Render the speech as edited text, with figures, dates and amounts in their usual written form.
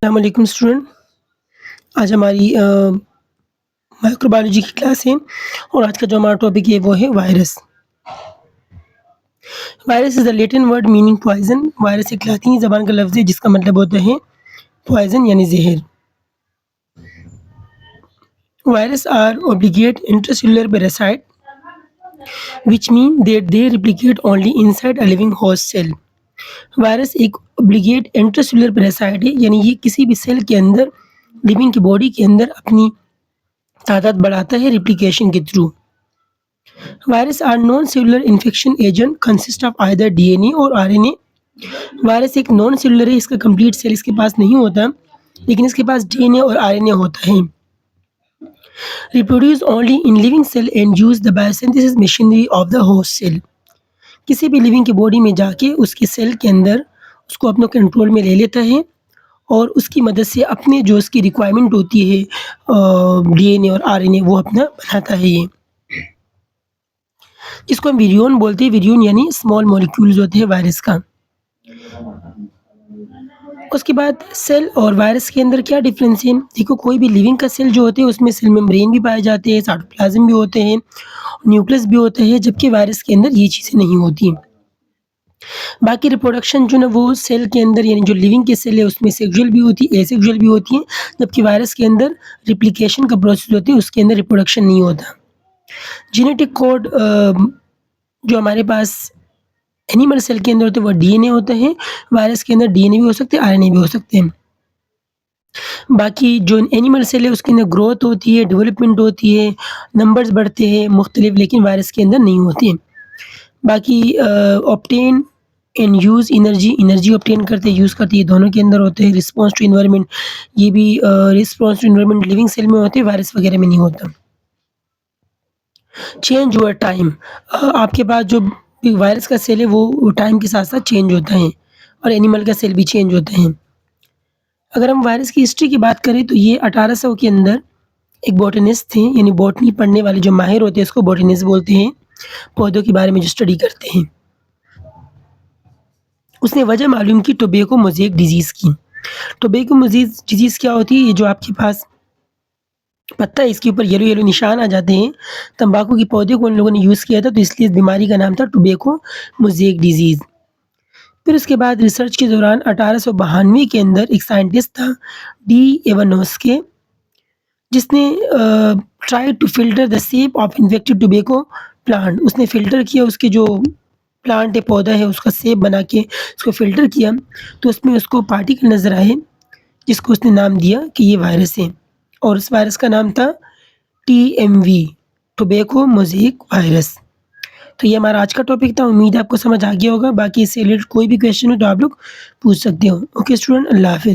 अस्सलामुअलैकुम स्टूडेंट। आज हमारी माइक्रोबायोलॉजी की क्लास है और आज का जो हमारा टॉपिक है वो है virus. Virus is the Latin word meaning poison. Virus एक लातीनी ज़बान का लफ्ज़ है जिसका मतलब होता है पॉइज़न यानी ज़हर। Virus are obligate intracellular parasite which mean that they replicate only inside a living host cell। Virus एक obligate intracellular parasite है यानी ये किसी भी सेल के अंदर लिविंग की बॉडी के अंदर अपनी तादाद बढ़ाता है रेप्लिकेशन के through. Virus are non cellular infection agent consist of either DNA और आरएनए। वायरस एक नॉन सेलुलर है, इसका कंप्लीट सेल इसके पास नहीं होता, लेकिन इसके पास डीएनए और आरएनए होता है। Reproduce only in living cell and use the biosynthesis machinery of the host cell. किसी भी लिविंग की बॉडी में जाके उसके सेल के अंदर उसको अपने कंट्रोल में ले लेता है और उसकी मदद से अपने जो उसकी रिक्वायरमेंट होती है डीएनए और आरएनए वो अपना बनाता है ये, जिसको हम विरियन बोलते हैं। विरियन यानी स्मॉल मॉलिक्यूल्स होते हैं वायरस का। उसके बाद सेल और वायरस के अंदर क्या डिफरेंस है? देखो, कोई भी लिविंग का सेल जो होते हैं उसमें सेल मेम्ब्रेन भी पाए जाते हैं, साइटोप्लाज्म भी होते हैं, न्यूक्लियस भी होता है, जबकि वायरस के अंदर ये चीज़ें नहीं होती। बाकी रिप्रोडक्शन जो ना वो सेल के अंदर यानी जो लिविंग के सेल है उसमें सेक्सुअल भी होती है, एसेक्सुअल भी होती है, जबकि वायरस के अंदर रेप्लिकेशन का प्रोसेस होती है, उसके अंदर रिप्रोडक्शन नहीं होता। जेनेटिक कोड जो हमारे पास एनिमल सेल के अंदर होते हैं वो डीएनए होता है, वायरस के अंदर डीएनए भी हो सकते हैं, आरएनए भी हो सकते हैं। बाकी जो एनिमल सेल है उसके अंदर ग्रोथ होती है, डेवलपमेंट होती है, नंबर्स बढ़ते हैं मुख्तलिफ, लेकिन वायरस के अंदर नहीं होते हैं। बाकी obtain and use energy obtain करते हैं, यूज़ करते हैं, ये दोनों के अंदर होते हैं। रिस्पॉन्स टू एनवायरनमेंट, ये भी response to environment living cell में होते हैं, वायरस वगैरह में नहीं होता। चेंज ओवर टाइम, आपके पास जो वायरस का सेल है वो टाइम के साथ साथ चेंज होता है और एनिमल का सेल भी चेंज होता है। अगर हम वायरस की हिस्ट्री की बात करें तो ये 1800 के अंदर एक बॉटनिस्ट थे, यानी बॉटनी पढ़ने वाले जो माहिर होते हैं उसको बॉटनिस्ट बोलते हैं, पौधों के बारे में जो स्टडी करते हैं। उसने वजह मालूम की टोबैको मोज़ेक डिजीज़ की। टोबैको मोज़ेक डिजीज़ क्या होती है? ये जो आपके पास पत्ता है इसके ऊपर येलो-येलो निशान आ जाते हैं। तंबाकू के पौधे को उन लोगों ने यूज़ किया था, तो इसलिए इस बीमारी का नाम था टोबैको मोज़ेक डिज़ीज़। फिर उसके बाद रिसर्च के दौरान 1892 के अंदर एक साइंटिस्ट था डी एवानोस्की, जिसने try to filter the shape of infected tobacco plant. उसने फ़िल्टर किया, उसके जो प्लांट है, पौधा है, उसका शेप बना के उसको फ़िल्टर किया, तो उसमें उसको पार्टिकल नज़र आए, जिसको उसने नाम दिया कि ये वायरस है, और उस वायरस का नाम था टीएमवी, टोबैको मोज़ेक वायरस। तो ये हमारा आज का टॉपिक था। उम्मीद है आपको समझ आ गया होगा। बाकी इससे रिलेटेड कोई भी क्वेश्चन हो तो आप लोग पूछ सकते हो। ओके स्टूडेंट, अल्लाह हाफ़िज़।